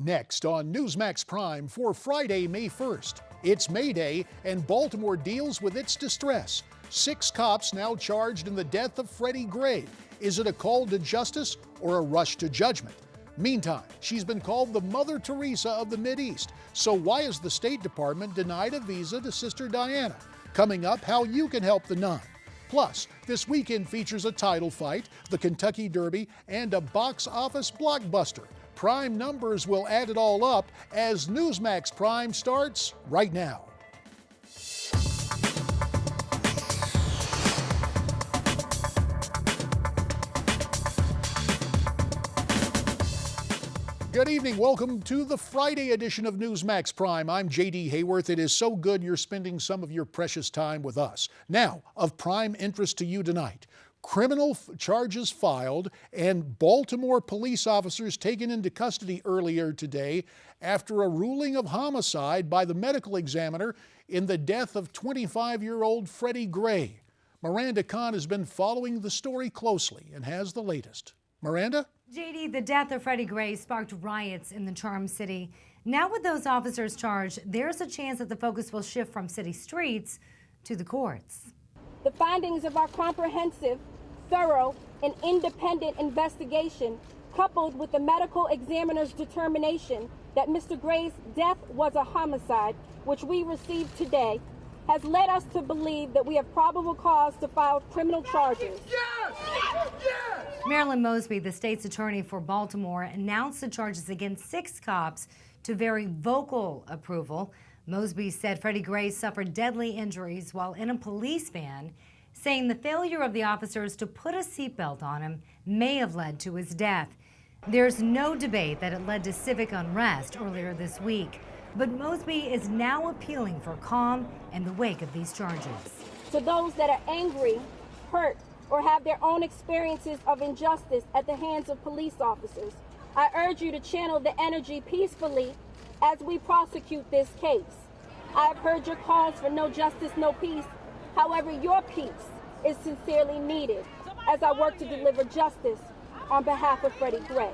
Next on Newsmax Prime for Friday, May 1st. It's May Day, and Baltimore deals with its distress. 6 cops now charged in the death of Freddie Gray. Is it a call to justice or a rush to judgment? Meantime, she's been called the Mother Teresa of the Mideast. So why has the State Department denied a visa to Sister Diana? Coming up, how you can help the nun. Plus, this weekend features a title fight, the Kentucky Derby, and a box office blockbuster. Prime numbers will add it all up as Newsmax Prime starts right now. Good evening. Welcome to the Friday edition of Newsmax Prime. I'm J.D. Hayworth. It is so good you're spending some of your precious time with us. Now, of prime interest to you tonight, criminal charges filed and Baltimore police officers taken into custody earlier today after a ruling of homicide by the medical examiner in the death of 25-year-old Freddie Gray. Miranda Kahn has been following the story closely and has the latest. Miranda? JD, the death of Freddie Gray sparked riots in the Charm City. Now with those officers charged, there's a chance that the focus will shift from city streets to the courts. The findings of our comprehensive, thorough, and independent investigation, coupled with the medical examiner's determination that Mr. Gray's death was a homicide, which we received today, has led us to believe that we have probable cause to file criminal charges. Yes! Yes! Marilyn Mosby, the state's attorney for Baltimore, announced the charges against 6 cops to very vocal approval. Mosby said Freddie Gray suffered deadly injuries while in a police van, saying the failure of the officers to put a seatbelt on him may have led to his death. There's no debate that it led to civic unrest earlier this week, but Mosby is now appealing for calm in the wake of these charges. To those that are angry, hurt, or have their own experiences of injustice at the hands of police officers, I urge you to channel the energy peacefully as we prosecute this case. I have heard your calls for no justice, no peace. However, your peace is sincerely needed as I work to deliver justice on behalf of Freddie Gray.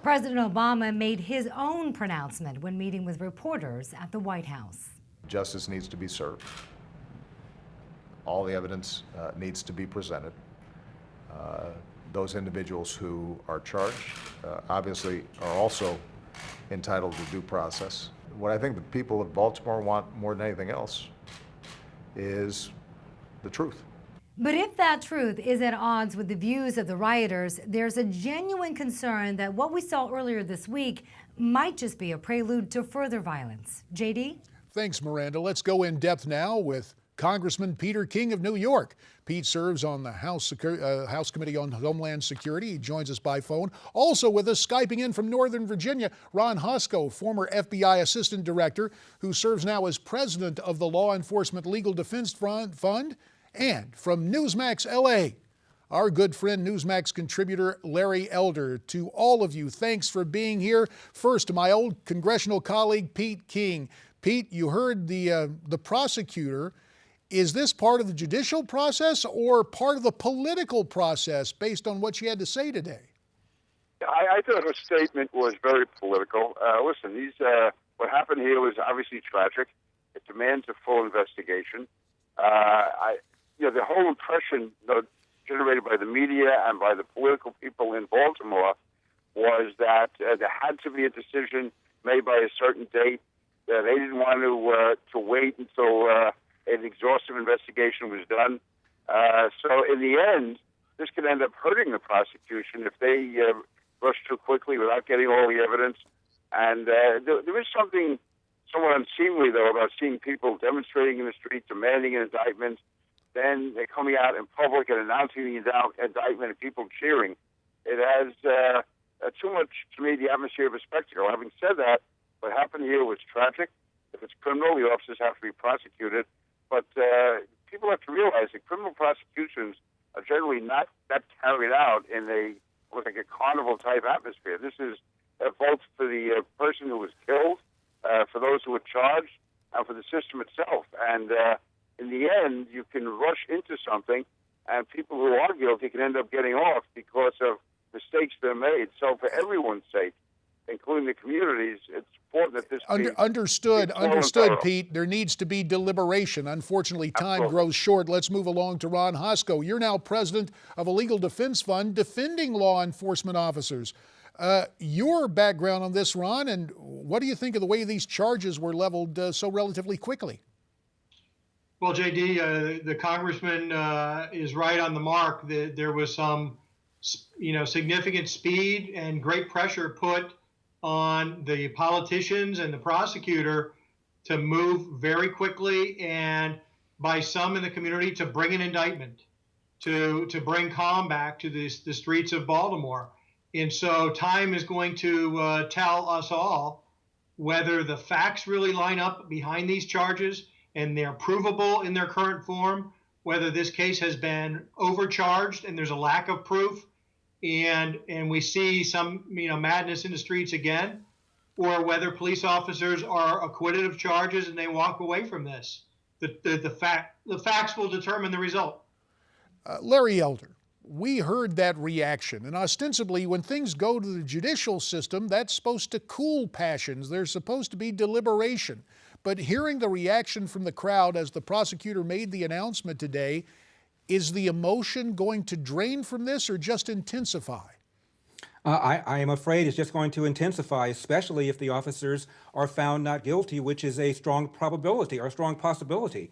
President Obama made his own pronouncement when meeting with reporters at the White House. Justice needs to be served. All the evidence needs to be presented. Those individuals who are charged obviously are also entitled to due process. What I think the people of Baltimore want more than anything else is the truth. But if that truth is at odds with the views of the rioters, there's a genuine concern that what we saw earlier this week might just be a prelude to further violence. JD? Thanks, Miranda. Let's go in depth now with Congressman Peter King of New York. Pete serves on the House Committee on Homeland Security. He joins us by phone. Also with us, Skyping in from Northern Virginia, Ron Hosko, former FBI Assistant Director, who serves now as President of the Law Enforcement Legal Defense Fund. And from Newsmax LA, our good friend Newsmax contributor Larry Elder. To all of you, thanks for being here. First, to my old congressional colleague Pete King. Pete, you heard the prosecutor. Is this part of the judicial process or part of the political process based on what she had to say today? I thought her statement was very political. Listen, what happened here was obviously tragic. It demands a full investigation. The whole impression generated by the media and by the political people in Baltimore was that there had to be a decision made by a certain date. They didn't want to wait until an exhaustive investigation was done. So in the end, this could end up hurting the prosecution if they rush too quickly without getting all the evidence. And there is something somewhat unseemly, though, about seeing people demonstrating in the street, demanding an indictment. Then they're coming out in public and announcing the indictment and people cheering. It has too much, to me, the atmosphere of a spectacle. Having said that, what happened here was tragic. If it's criminal, the officers have to be prosecuted. But people have to realize that criminal prosecutions are generally not carried out in like a carnival-type atmosphere. This is both for the person who was killed, for those who were charged, and for the system itself. And in the end, you can rush into something, and people who are guilty can end up getting off because of mistakes that are made. So for everyone's sake, including the communities, it's important that this be Understood, full and thorough. Pete. There needs to be deliberation. Unfortunately, time Absolutely. grows short. Let's move along to Ron Hosko. You're now president of a legal defense fund defending law enforcement officers. Your background on this, Ron, and what do you think of the way these charges were leveled so relatively quickly? Well, JD, the congressman is right on the mark. There was some, significant speed and great pressure put on the politicians and the prosecutor to move very quickly, and by some in the community to bring an indictment, to bring calm back to the streets of Baltimore. And so time is going to tell us all whether the facts really line up behind these charges and they're provable in their current form, whether this case has been overcharged and there's a lack of proof, and we see some madness in the streets again, or whether police officers are acquitted of charges and they walk away from this. The facts will determine the result. Larry Elder, we heard that reaction, and ostensibly when things go to the judicial system, that's supposed to cool passions. There's supposed to be deliberation. But hearing the reaction from the crowd as the prosecutor made the announcement today, is the emotion going to drain from this or just intensify? I am afraid it's just going to intensify, especially if the officers are found not guilty, which is a strong probability or a strong possibility.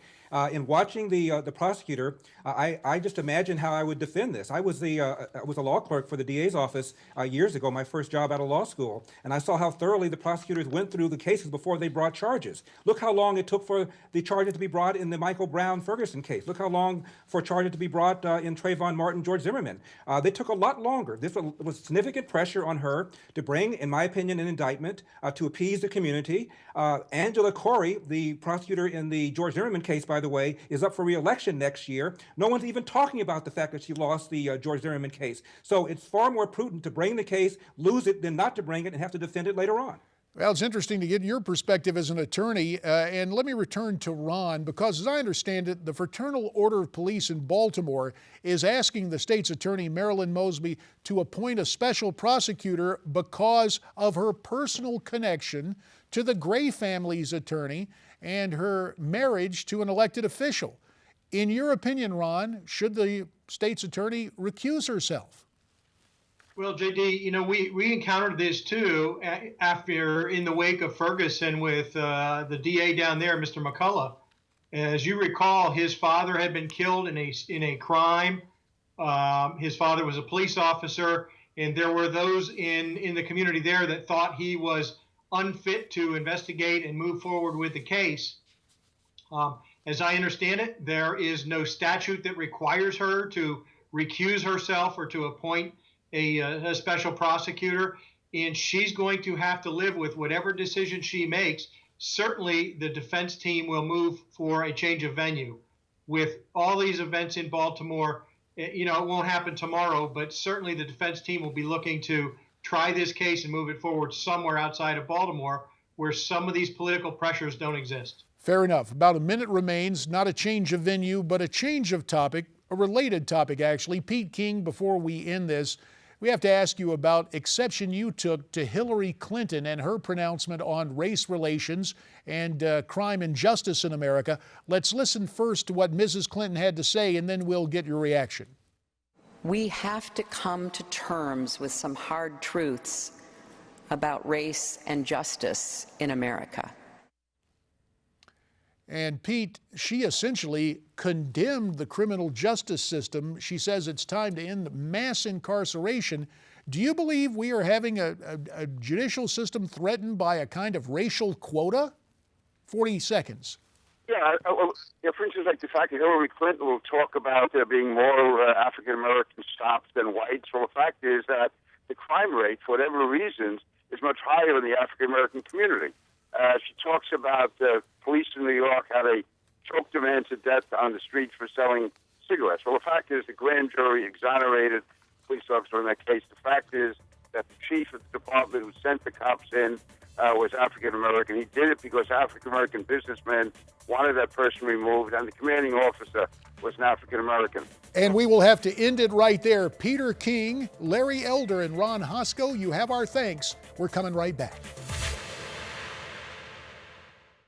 In watching the prosecutor, I just imagine how I would defend this. I was a law clerk for the DA's office years ago, my first job out of law school, and I saw how thoroughly the prosecutors went through the cases before they brought charges. Look how long it took for the charges to be brought in the Michael Brown Ferguson case. Look how long for charges to be brought in Trayvon Martin, George Zimmerman. They took a lot longer. This was significant pressure on her to bring, in my opinion, an indictment to appease the community. Angela Corey, the prosecutor in the George Zimmerman case, by the way, is up for re-election next year. No one's even talking about the fact that she lost the George Zimmerman case. So it's far more prudent to bring the case, lose it, than not to bring it and have to defend it later on. Well, it's interesting to get your perspective as an attorney, and let me return to Ron, because as I understand it, the Fraternal Order of Police in Baltimore is asking the state's attorney, Marilyn Mosby, to appoint a special prosecutor because of her personal connection to the Gray family's attorney and her marriage to an elected official. In your opinion, Ron, should the state's attorney recuse herself? Well, JD, we encountered this too after, in the wake of Ferguson, with the DA down there, Mr. McCullough. As you recall, his father had been killed in a crime. His father was a police officer, and there were those in the community there that thought he was unfit to investigate and move forward with the case. As I understand it, there is no statute that requires her to recuse herself or to appoint a special prosecutor, and she's going to have to live with whatever decision she makes. Certainly, the defense team will move for a change of venue. With all these events in Baltimore, it won't happen tomorrow, but certainly the defense team will be looking to try this case and move it forward somewhere outside of Baltimore where some of these political pressures don't exist. Fair enough. About a minute remains. Not a change of venue, but a change of topic, a related topic, actually. Pete King, before we end this, we have to ask you about exception you took to Hillary Clinton and her pronouncement on race relations and crime and justice in America. Let's listen first to what Mrs. Clinton had to say, and then we'll get your reaction. We have to come to terms with some hard truths about race and justice in America. And Pete, she essentially condemned the criminal justice system. She says it's time to end mass incarceration. Do you believe we are having a judicial system threatened by a kind of racial quota? 40 seconds. Yeah, for instance, like the fact that Hillary Clinton will talk about there being more African-American stops than whites. Well, the fact is that the crime rate, for whatever reasons, is much higher in the African-American community. She talks about police in New York how they choked a man to death on the streets for selling cigarettes. Well, the fact is the grand jury exonerated police officer in that case. The fact is that the chief of the department who sent the cops in was African-American. He did it because African-American businessmen wanted that person removed, and the commanding officer was an African American. And we will have to end it right there. Peter King, Larry Elder, and Ron Hosko, you have our thanks. We're coming right back.